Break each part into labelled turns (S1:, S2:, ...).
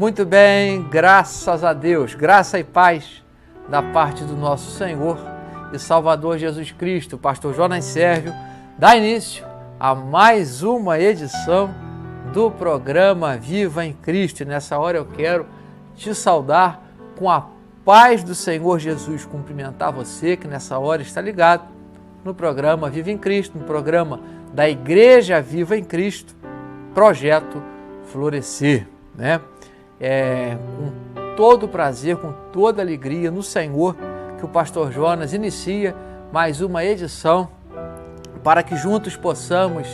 S1: Muito bem, graças a Deus, graça e paz da parte do nosso Senhor e Salvador Jesus Cristo. O pastor Jonas Sérvio dá início a mais uma edição do programa Viva em Cristo. E nessa hora eu quero te saudar com a paz do Senhor Jesus, cumprimentar você que nessa hora está ligado no programa Viva em Cristo, no programa da Igreja Viva em Cristo, Projeto Florescer, né? Com todo prazer, com toda alegria no Senhor, que o pastor Jonas inicia mais uma edição para que juntos possamos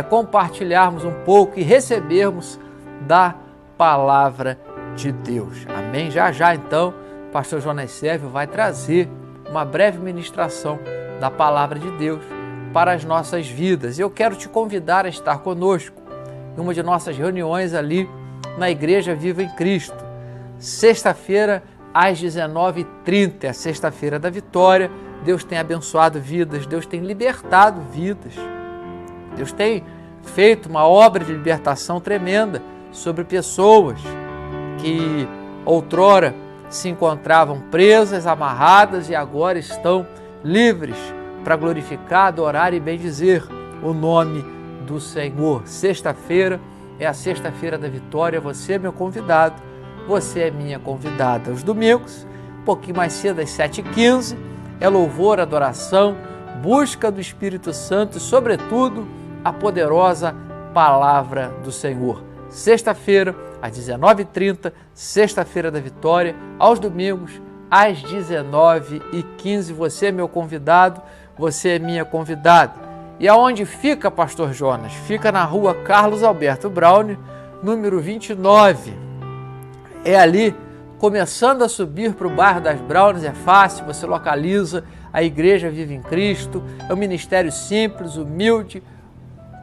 S1: compartilharmos um pouco e recebermos da Palavra de Deus. Amém? Já então, o pastor Jonas Sérvio vai trazer uma breve ministração da Palavra de Deus para as nossas vidas. Eu quero te convidar a estar conosco em uma de nossas reuniões ali na Igreja Viva em Cristo, sexta-feira às 19h30, é a sexta-feira da vitória. Deus tem abençoado vidas, Deus tem libertado vidas, Deus tem feito uma obra de libertação tremenda sobre pessoas que outrora se encontravam presas, amarradas e agora estão livres para glorificar, adorar e bendizer o nome do Senhor. Sexta-feira é a sexta-feira da vitória, você é meu convidado, você é minha convidada. Os domingos, um pouquinho mais cedo, às 7h15, é louvor, adoração, busca do Espírito Santo e, sobretudo, a poderosa Palavra do Senhor. Sexta-feira, às 19h30, sexta-feira da vitória, aos domingos, às 19h15, você é meu convidado, você é minha convidada. E aonde fica, pastor Jonas? Fica na rua Carlos Alberto Braune, número 29. É ali, começando a subir para o bairro das Braunes, é fácil, você localiza a Igreja Viva em Cristo. É um ministério simples, humilde,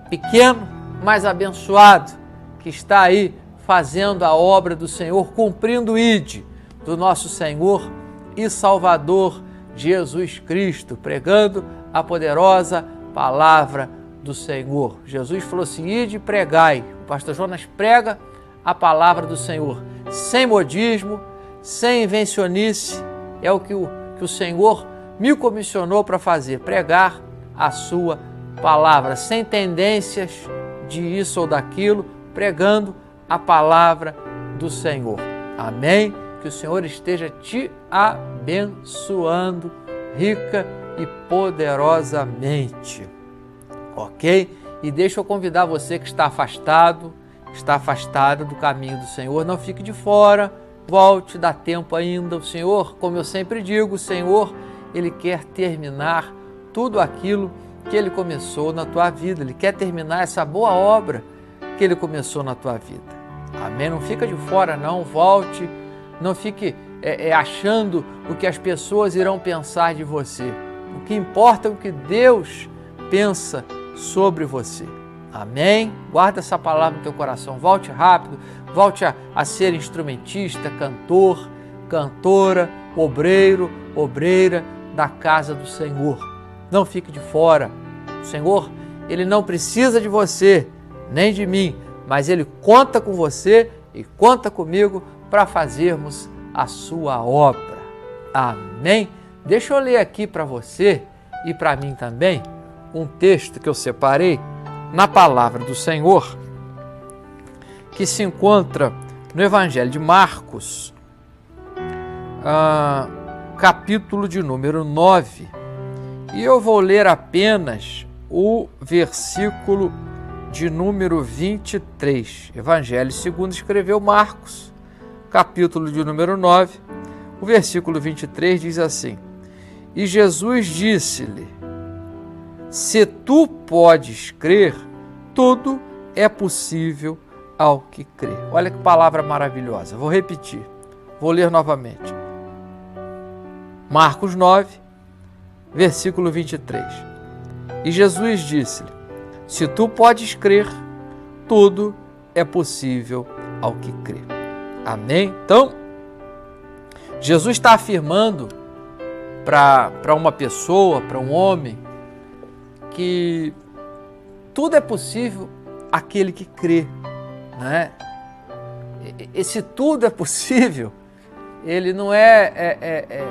S1: pequeno, mas abençoado, que está aí fazendo a obra do Senhor, cumprindo o ID do nosso Senhor e Salvador Jesus Cristo, pregando a poderosa Palavra do Senhor. Jesus falou assim: ide e pregai. O pastor Jonas prega a palavra do Senhor, sem modismo, sem invencionice. É o que o Senhor me comissionou para fazer, pregar a sua palavra, sem tendências de isso ou daquilo, pregando a palavra do Senhor. Amém? Que o Senhor esteja te abençoando rica e poderosamente, ok? E deixa eu convidar você que está afastado do caminho do Senhor, não fique de fora, volte, dá tempo ainda. O Senhor, como eu sempre digo, o Senhor, Ele quer terminar tudo aquilo que Ele começou na tua vida, Ele quer terminar essa boa obra que Ele começou na tua vida. Amém? Não fica de fora não, volte, não fique achando o que as pessoas irão pensar de você. O que importa é o que Deus pensa sobre você. Amém? Guarda essa palavra no teu coração. Volte rápido, volte a ser instrumentista, cantor, cantora, obreiro, obreira da casa do Senhor. Não fique de fora. O Senhor, Ele não precisa de você, nem de mim, mas Ele conta com você e conta comigo para fazermos a sua obra. Amém? Deixa eu ler aqui para você e para mim também um texto que eu separei na Palavra do Senhor, que se encontra no Evangelho de Marcos, capítulo de número 9. E eu vou ler apenas o versículo de número 23. Evangelho segundo escreveu Marcos, capítulo de número 9, o versículo 23 diz assim: e Jesus disse-lhe: se tu podes crer, tudo é possível ao que crê. Olha que palavra maravilhosa. Vou repetir, vou ler novamente. Marcos 9, versículo 23. E Jesus disse-lhe: se tu podes crer, tudo é possível ao que crê. Amém? Então, Jesus está afirmando para uma pessoa, para um homem, que tudo é possível àquele que crê, né? esse tudo é possível, ele não é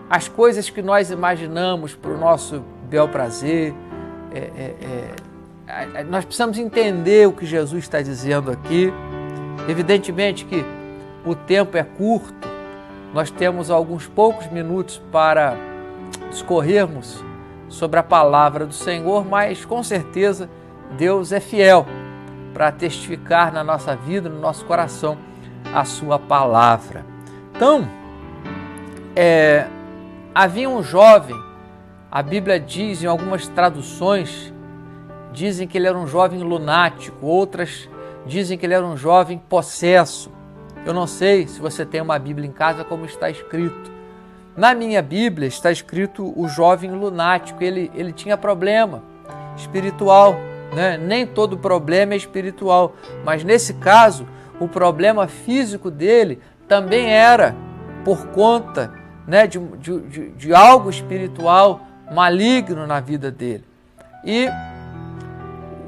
S1: as coisas que nós imaginamos para o nosso bel prazer. Nós precisamos entender o que Jesus está dizendo aqui. Evidentemente que o tempo é curto, nós temos alguns poucos minutos para discorrermos sobre a palavra do Senhor, mas com certeza Deus é fiel para testificar na nossa vida, no nosso coração, a sua palavra. Então, havia um jovem, a Bíblia diz, em algumas traduções, dizem que ele era um jovem lunático, outras dizem que ele era um jovem possesso. Eu não sei se você tem uma Bíblia em casa como está escrito. Na minha Bíblia está escrito o jovem lunático, ele tinha problema espiritual, né? Nem todo problema é espiritual, mas nesse caso o problema físico dele também era por conta, né, de algo espiritual maligno na vida dele. E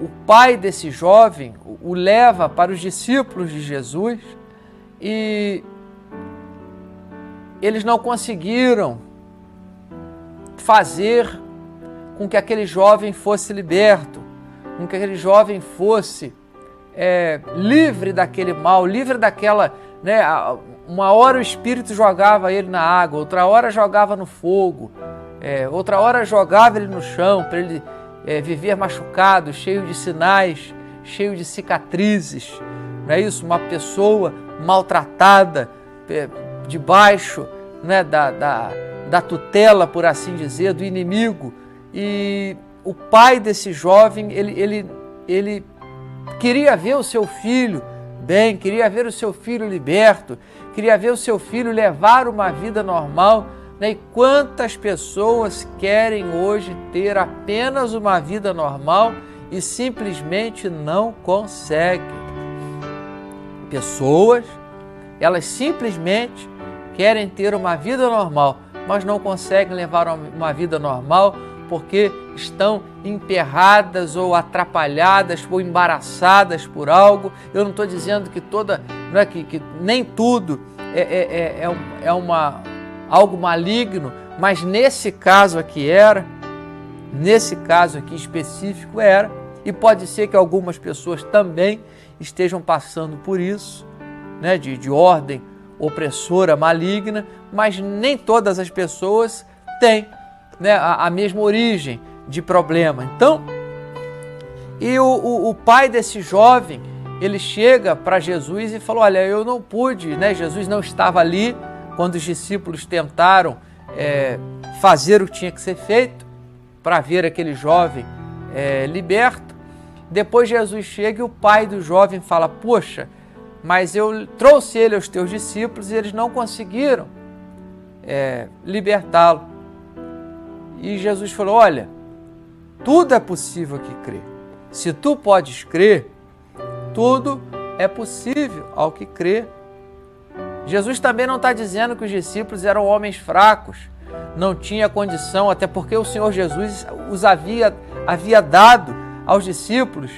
S1: o pai desse jovem o leva para os discípulos de Jesus e eles não conseguiram fazer com que aquele jovem fosse liberto, com que aquele jovem fosse livre daquele mal, livre daquela, né, uma hora o Espírito jogava ele na água, outra hora jogava no fogo, outra hora jogava ele no chão para ele viver machucado, cheio de sinais, cheio de cicatrizes. Não é isso? Uma pessoa maltratada, debaixo, né, da tutela, por assim dizer, do inimigo. E o pai desse jovem, ele queria ver o seu filho bem, queria ver o seu filho liberto, queria ver o seu filho levar uma vida normal, né? E quantas pessoas querem hoje ter apenas uma vida normal e simplesmente não conseguem. Pessoas, elas simplesmente querem ter uma vida normal, mas não conseguem levar uma vida normal porque estão emperradas ou atrapalhadas ou embaraçadas por algo. Eu não estou dizendo que não é que nem tudo algo maligno, mas nesse caso aqui nesse caso aqui específico era, e pode ser que algumas pessoas também estejam passando por isso, né, de ordem opressora, maligna, mas nem todas as pessoas têm, né, a mesma origem de problema. Então, e o pai desse jovem, ele chega para Jesus e falou: olha, eu não pude, né? Jesus não estava ali quando os discípulos tentaram fazer o que tinha que ser feito para ver aquele jovem liberto. Depois Jesus chega e o pai do jovem fala: poxa, mas eu trouxe ele aos teus discípulos e eles não conseguiram libertá-lo. E Jesus falou: olha, tudo é possível que crê. Se tu podes crer, tudo é possível ao que crê. Jesus também não está dizendo que os discípulos eram homens fracos, não tinha condição, até porque o Senhor Jesus os havia dado aos discípulos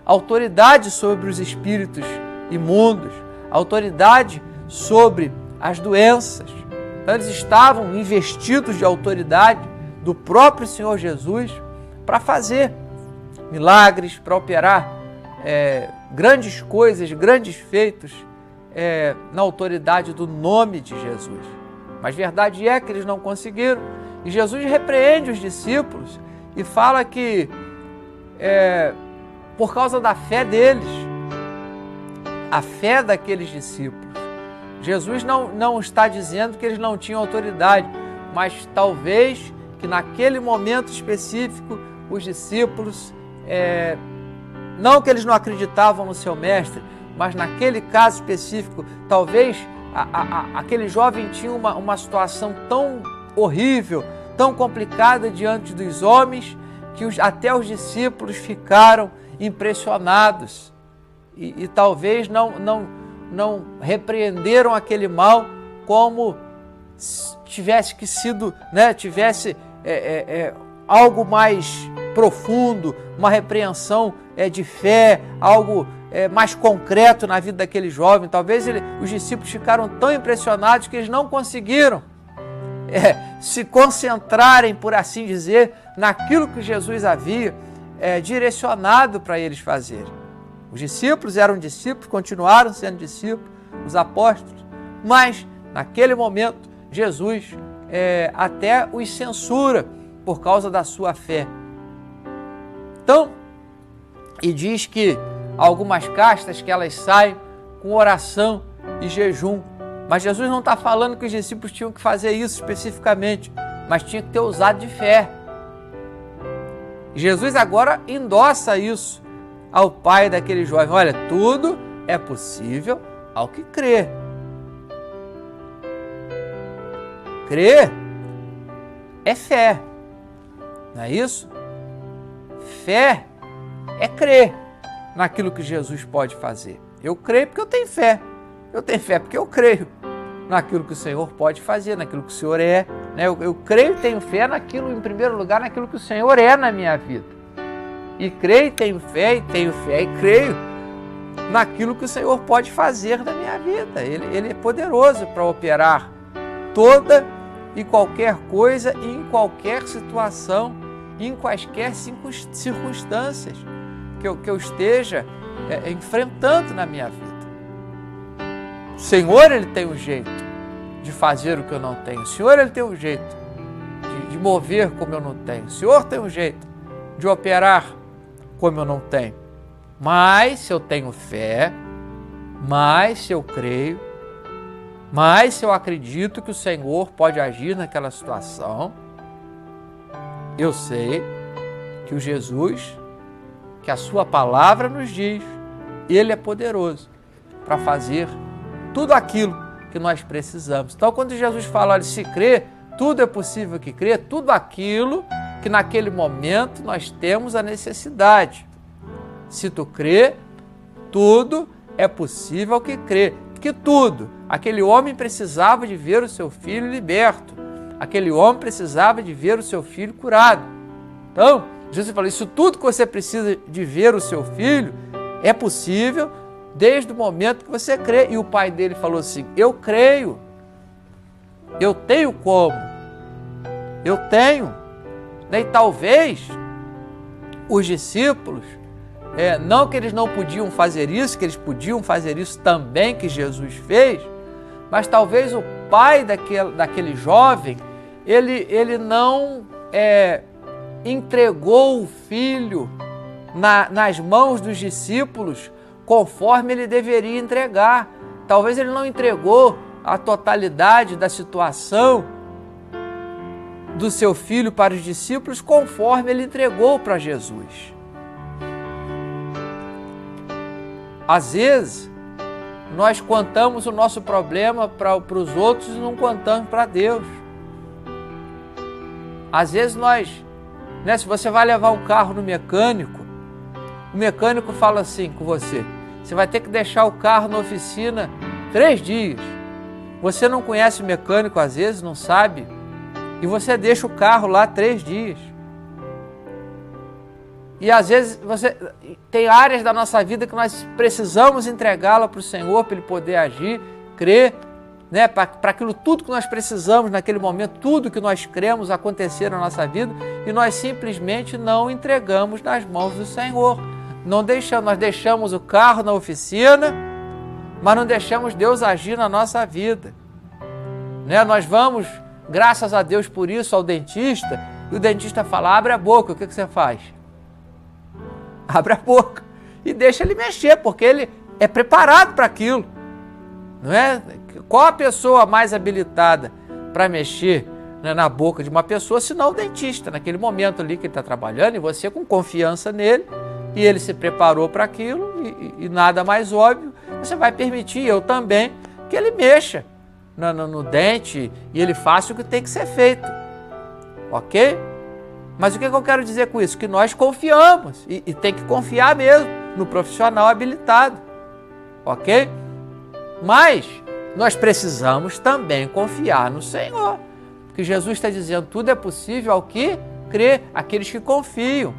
S1: autoridade sobre os espíritos imundos, autoridade sobre as doenças. Então eles estavam investidos de autoridade do próprio Senhor Jesus para fazer milagres, para operar grandes coisas, grandes feitos na autoridade do nome de Jesus. Mas verdade é que eles não conseguiram. E Jesus repreende os discípulos e fala que por causa da fé deles, a fé daqueles discípulos, Jesus não está dizendo que eles não tinham autoridade, mas talvez que naquele momento específico os discípulos, não que eles não acreditavam no seu mestre, mas naquele caso específico, talvez aquele jovem tinha uma situação tão horrível, tão complicada diante dos homens, que até os discípulos ficaram impressionados e talvez não repreenderam aquele mal como tivesse que sido, né, tivesse algo mais profundo, uma repreensão de fé, algo mais concreto na vida daquele jovem. Talvez os discípulos ficaram tão impressionados que eles não conseguiram se concentrarem, por assim dizer, naquilo que Jesus havia direcionado para eles fazerem. Os discípulos eram discípulos, continuaram sendo discípulos, os apóstolos, mas naquele momento Jesus até os censura por causa da sua fé. Então, e diz que algumas castas que elas saem com oração e jejum. Mas Jesus não está falando que os discípulos tinham que fazer isso especificamente, mas tinha que ter usado de fé. Jesus agora endossa isso ao pai daquele jovem. Olha, tudo é possível ao que crê. Crer é fé, não é isso? Fé é crer naquilo que Jesus pode fazer. Eu creio porque eu tenho fé. Eu tenho fé porque eu creio naquilo que o Senhor pode fazer, naquilo que o Senhor é. Né? Eu creio e tenho fé naquilo, em primeiro lugar, naquilo que o Senhor é na minha vida. E creio e tenho fé e creio naquilo que o Senhor pode fazer na minha vida. Ele é poderoso para operar toda e qualquer coisa, em qualquer situação, em quaisquer circunstâncias que eu esteja enfrentando na minha vida. O Senhor, Ele tem um jeito de fazer o que eu não tenho. O Senhor, Ele tem um jeito de mover como eu não tenho. O Senhor tem um jeito de operar como eu não tenho. Mas se eu tenho fé, mas se eu creio, mas se eu acredito que o Senhor pode agir naquela situação, eu sei que o Jesus, que a sua palavra nos diz, Ele é poderoso para fazer tudo aquilo que nós precisamos. Então, quando Jesus fala, olha, se crer, tudo é possível que crer, tudo aquilo que naquele momento nós temos a necessidade. Se tu crê, tudo é possível que crer. Que tudo. Aquele homem precisava de ver o seu filho liberto. Aquele homem precisava de ver o seu filho curado. Então, Jesus falou, isso tudo que você precisa de ver o seu filho é possível desde o momento que você crê. E o pai dele falou assim, eu creio, eu tenho como, eu tenho. E talvez os discípulos, não que eles não podiam fazer isso, que eles podiam fazer isso também que Jesus fez, mas talvez o pai daquele jovem, ele não entregou o filho nas mãos dos discípulos conforme ele deveria entregar. Talvez ele não entregou a totalidade da situação do seu filho para os discípulos conforme ele entregou para Jesus. Às vezes, nós contamos o nosso problema para os outros e não contamos para Deus. Às vezes se você vai levar um carro no mecânico, o mecânico fala assim com você, você vai ter que deixar o carro na oficina 3 dias. Você não conhece o mecânico, às vezes, não sabe, e você deixa o carro lá 3 dias. E às vezes tem áreas da nossa vida que nós precisamos entregá-la para o Senhor, para Ele poder agir, crer, né, para aquilo tudo que nós precisamos naquele momento, tudo que nós cremos acontecer na nossa vida, e nós simplesmente não entregamos nas mãos do Senhor. Nós deixamos o carro na oficina, mas não deixamos Deus agir na nossa vida. Né? Nós vamos, graças a Deus por isso, ao dentista, e o dentista fala, abre a boca, o que você faz? Abre a boca e deixa ele mexer, porque ele é preparado para aquilo. Não é? Qual a pessoa mais habilitada para mexer, né, na boca de uma pessoa, senão o dentista, naquele momento ali que ele está trabalhando, e você com confiança nele, e ele se preparou para aquilo, e nada mais óbvio, você vai permitir, eu também, que ele mexa no dente e ele faça o que tem que ser feito. Ok? Mas o que eu quero dizer com isso? Que nós confiamos, e tem que confiar mesmo no profissional habilitado. Ok? Mas nós precisamos também confiar no Senhor. Porque Jesus está dizendo, tudo é possível ao que crê, aqueles que confiam.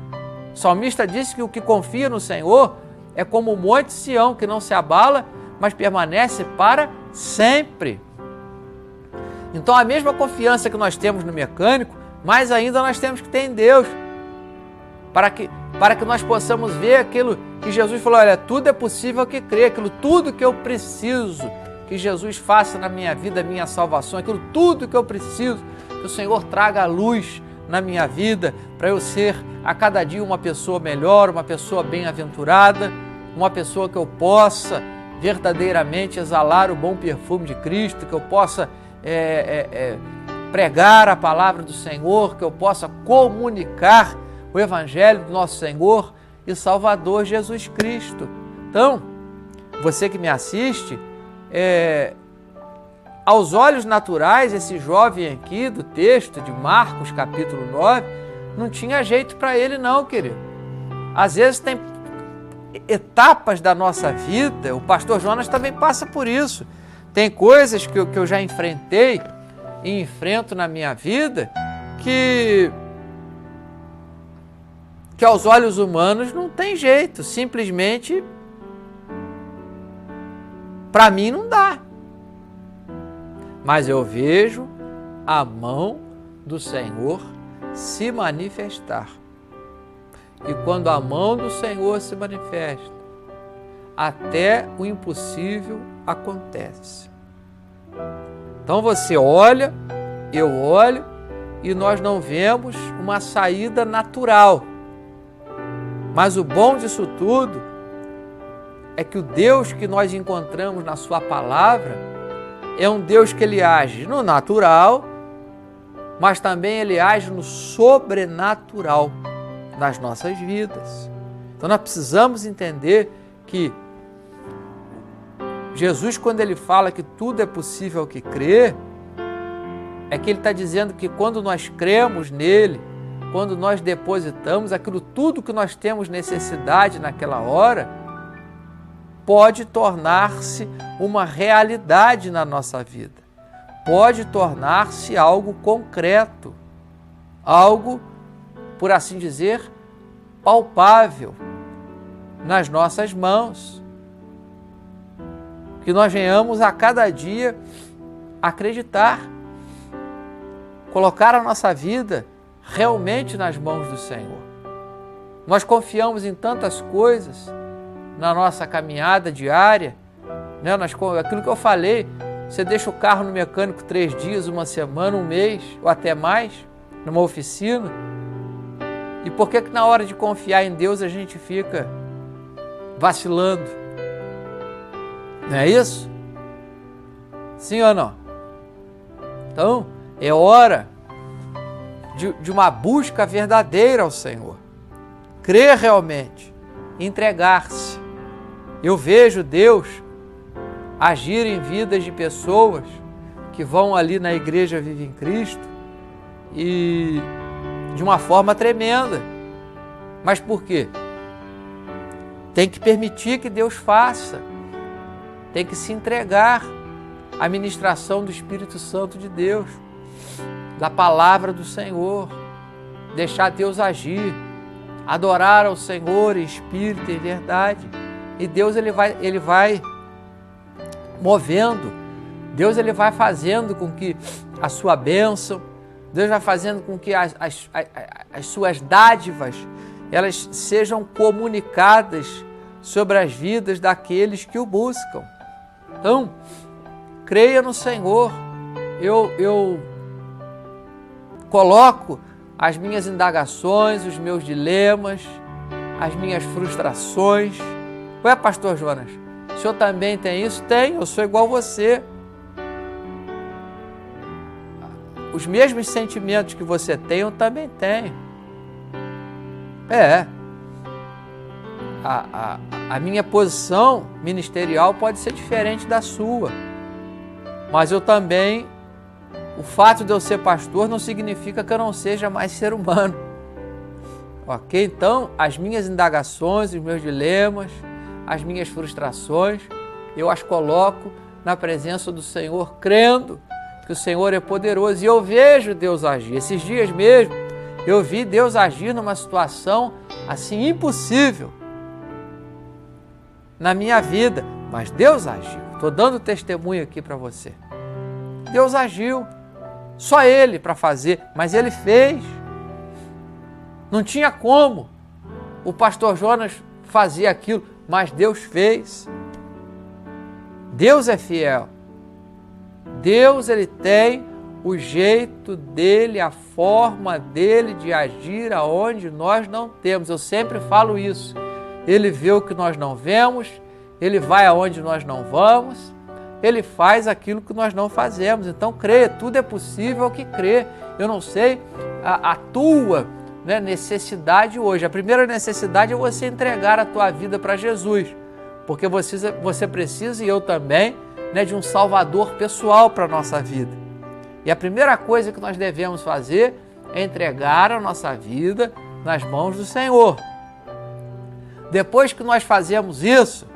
S1: O salmista disse que o que confia no Senhor, é como o monte Sião, que não se abala, mas permanece para sempre. Então a mesma confiança que nós temos no mecânico, mais ainda nós temos que ter em Deus, para que nós possamos ver aquilo que Jesus falou, olha, tudo é possível que crê, aquilo tudo que eu preciso que Jesus faça na minha vida, minha salvação, aquilo tudo que eu preciso que o Senhor traga a luz na minha vida, para eu ser a cada dia uma pessoa melhor, uma pessoa bem-aventurada, uma pessoa que eu possa verdadeiramente exalar o bom perfume de Cristo, que eu possa pregar a palavra do Senhor, que eu possa comunicar o Evangelho do nosso Senhor e Salvador Jesus Cristo. Então, você que me assiste, aos olhos naturais, esse jovem aqui do texto de Marcos, capítulo 9, não tinha jeito para ele não, querido. Às vezes tem etapas da nossa vida, o pastor Jonas também passa por isso. Tem coisas que eu já enfrentei e enfrento na minha vida que aos olhos humanos não tem jeito, simplesmente para mim não dá. Mas eu vejo a mão do Senhor se manifestar. E quando a mão do Senhor se manifesta, até o impossível acontece. Então você olha, eu olho, e nós não vemos uma saída natural. Mas o bom disso tudo é que o Deus que nós encontramos na sua palavra é um Deus que ele age no natural, mas também ele age no sobrenatural nas nossas vidas. Então nós precisamos entender que Jesus, quando ele fala que tudo é possível ao que crê, é que ele está dizendo que quando nós cremos nele, quando nós depositamos aquilo tudo que nós temos necessidade naquela hora, pode tornar-se uma realidade na nossa vida. Pode tornar-se algo concreto, algo, por assim dizer, palpável nas nossas mãos. Que nós venhamos a cada dia acreditar, colocar a nossa vida realmente nas mãos do Senhor. Nós confiamos em tantas coisas na nossa caminhada diária, né? Aquilo que eu falei, você deixa o carro no mecânico 3 dias, uma semana, um mês, ou até mais, numa oficina. E por que na hora de confiar em Deus a gente fica vacilando? Não é isso? Sim ou não? Então, é hora de uma busca verdadeira ao Senhor. Crer realmente, entregar-se. Eu vejo Deus agir em vidas de pessoas que vão ali na Igreja Vive em Cristo e de uma forma tremenda. Mas por quê? Tem que permitir que Deus faça. Tem que se entregar à ministração do Espírito Santo de Deus, da palavra do Senhor, deixar Deus agir, adorar ao Senhor em espírito e em verdade. E Deus ele vai movendo, Deus ele vai fazendo com que a sua bênção, Deus vai fazendo com que as suas dádivas elas sejam comunicadas sobre as vidas daqueles que o buscam. Então, creia no Senhor. Eu coloco as minhas indagações, os meus dilemas, as minhas frustrações. Ué, pastor Jonas, o senhor também tem isso? Tem, eu sou igual a você. Os mesmos sentimentos que você tem, eu também tenho. A minha posição ministerial pode ser diferente da sua, mas eu também, o fato de eu ser pastor não significa que eu não seja mais ser humano. Ok? Então, as minhas indagações, os meus dilemas, as minhas frustrações, eu as coloco na presença do Senhor, crendo que o Senhor é poderoso. E eu vejo Deus agir. Esses dias mesmo, eu vi Deus agir numa situação assim impossível. na minha vida, mas Deus agiu. Estou dando testemunho aqui para você. Deus agiu, só Ele para fazer, mas Ele fez. Não tinha como o pastor Jonas fazer aquilo, mas Deus fez. Deus é fiel. Deus, Ele tem o jeito dele, a forma dele de agir aonde nós não temos. Eu sempre falo isso. Ele vê o que nós não vemos, Ele vai aonde nós não vamos, Ele faz aquilo que nós não fazemos. Então creia, tudo é possível ao que crê. Eu não sei a tua necessidade hoje. A primeira necessidade é você entregar a tua vida para Jesus, porque você precisa, e eu também, de um Salvador pessoal para a nossa vida. E a primeira coisa que nós devemos fazer é entregar a nossa vida nas mãos do Senhor. Depois que nós fazemos isso,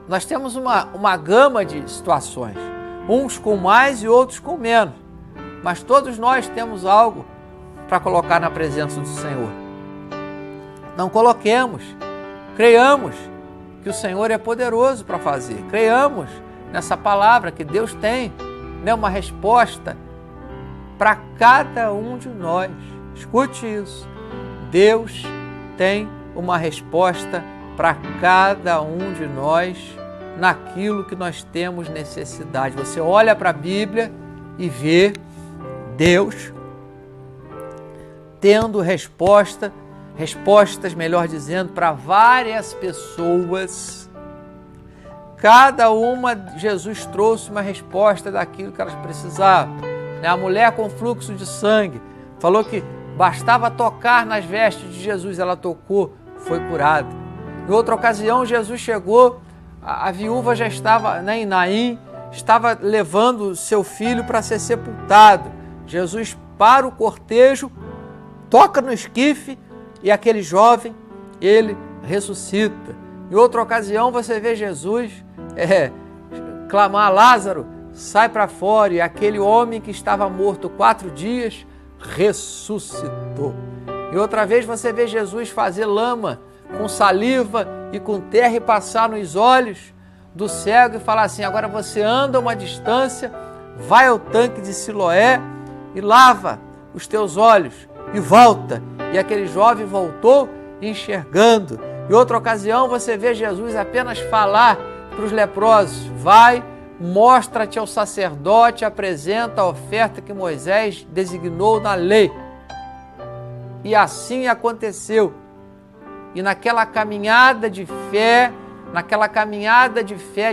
S1: nós temos uma gama de situações, uns com mais e outros com menos, mas todos nós temos algo para colocar na presença do Senhor. Não coloquemos, creiamos que o Senhor é poderoso para fazer, creiamos nessa palavra que Deus tem uma resposta para cada um de nós. Escute isso. Deus tem uma resposta para cada um de nós naquilo que nós temos necessidade. Você olha para a Bíblia e vê Deus tendo respostas, melhor dizendo, para várias pessoas. Cada uma, Jesus trouxe uma resposta daquilo que elas precisavam. A mulher com fluxo de sangue falou que bastava tocar nas vestes de Jesus, ela tocou, foi curada. Em outra ocasião, Jesus chegou, a viúva já estava, em Naim, estava levando seu filho para ser sepultado. Jesus para o cortejo, toca no esquife e aquele jovem, ele ressuscita. Em outra ocasião, você vê Jesus clamar: Lázaro, sai para fora, e aquele homem que estava morto 4 dias ressuscitou. E outra vez você vê Jesus fazer lama com saliva e com terra e passar nos olhos do cego e falar assim: agora você anda uma distância, vai ao tanque de Siloé e lava os teus olhos e volta. E aquele jovem voltou enxergando. Em outra ocasião você vê Jesus apenas falar para os leprosos: vai, mostra-te ao sacerdote, apresenta a oferta que Moisés designou na lei. E assim aconteceu. E naquela caminhada de fé,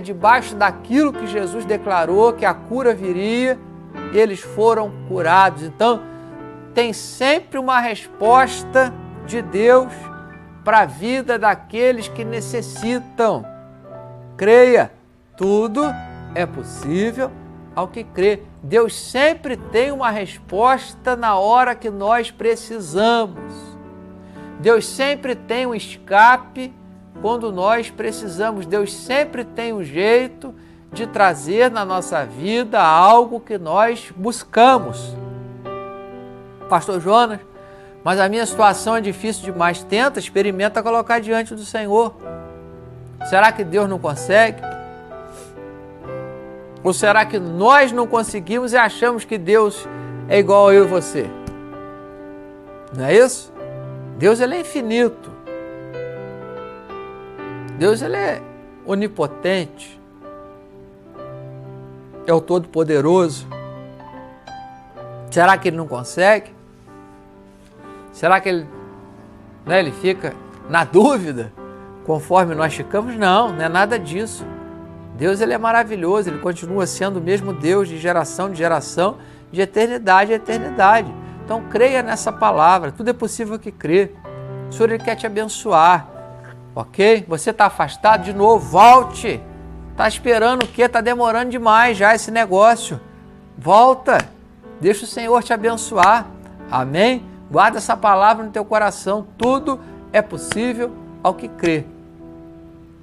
S1: debaixo daquilo que Jesus declarou, que a cura viria, eles foram curados. Então, tem sempre uma resposta de Deus para a vida daqueles que necessitam. Creia, tudo é possível ao que crê. Deus sempre tem uma resposta na hora que nós precisamos. Deus sempre tem um escape quando nós precisamos. Deus sempre tem um jeito de trazer na nossa vida algo que nós buscamos. Pastor Jonas, mas a minha situação é difícil demais. Tenta, experimenta colocar diante do Senhor. Será que Deus não consegue? Ou será que nós não conseguimos e achamos que Deus é igual a eu e você? Não é isso? Deus, ele é infinito. Deus, ele é onipotente. É o Todo-Poderoso. Será que ele não consegue? Será que ele fica na dúvida conforme nós ficamos? Não, não é nada disso. Deus, ele é maravilhoso, ele continua sendo o mesmo Deus de geração, de eternidade a eternidade. Então creia nessa palavra, tudo é possível que crê. O Senhor, ele quer te abençoar, ok? Você está afastado, de novo, volte. Está esperando o quê? Está demorando demais já esse negócio. Volta, deixa o Senhor te abençoar, amém? Guarda essa palavra no teu coração, tudo é possível ao que crê.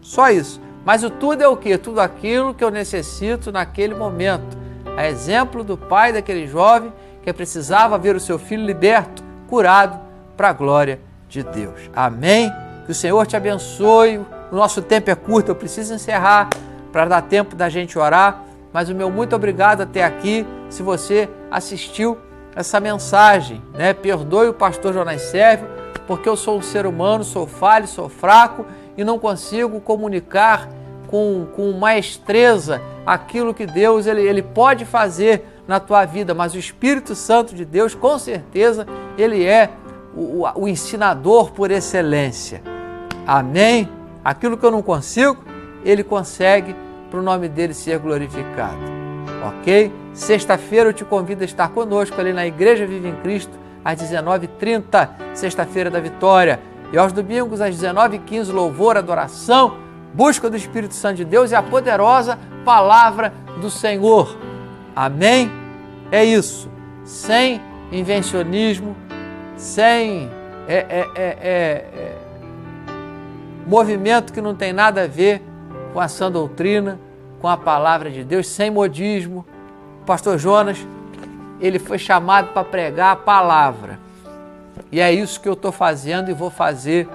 S1: Só isso. Mas o tudo é o quê? Tudo aquilo que eu necessito naquele momento. A exemplo do pai daquele jovem que precisava ver o seu filho liberto, curado, para a glória de Deus. Amém Que o Senhor te abençoe. O nosso tempo é curto, eu preciso encerrar para dar tempo da gente orar. Mas o meu muito obrigado até aqui. Se você assistiu essa mensagem, né? Perdoe o pastor Jonas Sérvio, porque eu sou um ser humano, sou falho, sou fraco e não consigo comunicar com maestreza aquilo que Deus ele pode fazer na tua vida, mas o Espírito Santo de Deus, com certeza, ele é o ensinador por excelência. Amém? Aquilo que eu não consigo, ele consegue, para o nome dele ser glorificado. Ok? Sexta-feira eu te convido a estar conosco ali na Igreja Vive em Cristo, às 19h30, sexta-feira da Vitória. E aos domingos, às 19h15, louvor, adoração, busca do Espírito Santo de Deus e a poderosa palavra do Senhor. Amém? É isso. Sem invencionismo, sem movimento que não tem nada a ver com a sã doutrina, com a palavra de Deus, sem modismo. O pastor Jonas, ele foi chamado para pregar a palavra. E é isso que eu estou fazendo e vou fazer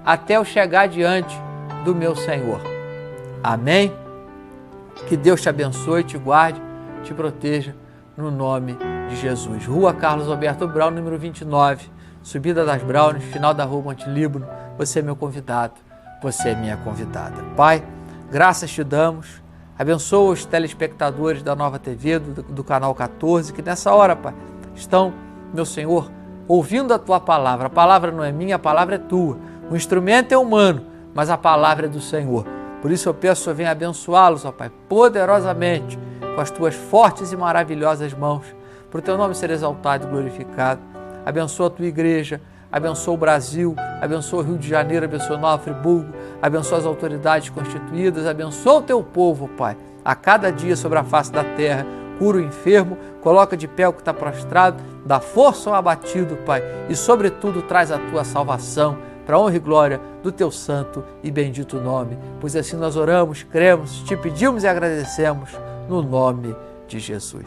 S1: até eu chegar diante do meu Senhor. Amém? Que Deus te abençoe, te guarde, te proteja, no nome de Jesus. Rua Carlos Alberto Brown, número 29, subida das Brownies, final da Rua Monte Líbano. Você é meu convidado, você é minha convidada. Pai, graças te damos. Abençoa os telespectadores da Nova TV, do canal 14, que nessa hora, Pai, estão, meu Senhor, ouvindo a Tua palavra. A palavra não é minha, a palavra é Tua. O instrumento é humano, mas a palavra é do Senhor. Por isso eu peço, Senhor, venha abençoá-los, ó Pai, poderosamente, com as Tuas fortes e maravilhosas mãos, para o Teu nome ser exaltado e glorificado. Abençoa a Tua igreja, abençoa o Brasil, abençoa o Rio de Janeiro, abençoa Nova Friburgo, abençoa as autoridades constituídas, abençoa o Teu povo, Pai, a cada dia sobre a face da terra. Cura o enfermo, coloca de pé o que está prostrado, dá força ao abatido, Pai, e sobretudo traz a Tua salvação, para a honra e glória do Teu santo e bendito nome. Pois assim nós oramos, cremos, te pedimos e agradecemos no nome de Jesus.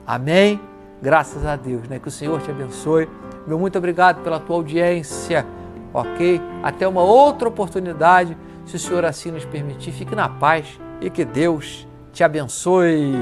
S1: Amém? Graças a Deus, né? Que o Senhor te abençoe. Meu muito obrigado pela tua audiência, ok? Até uma outra oportunidade, se o Senhor assim nos permitir. Fique na paz e que Deus te abençoe.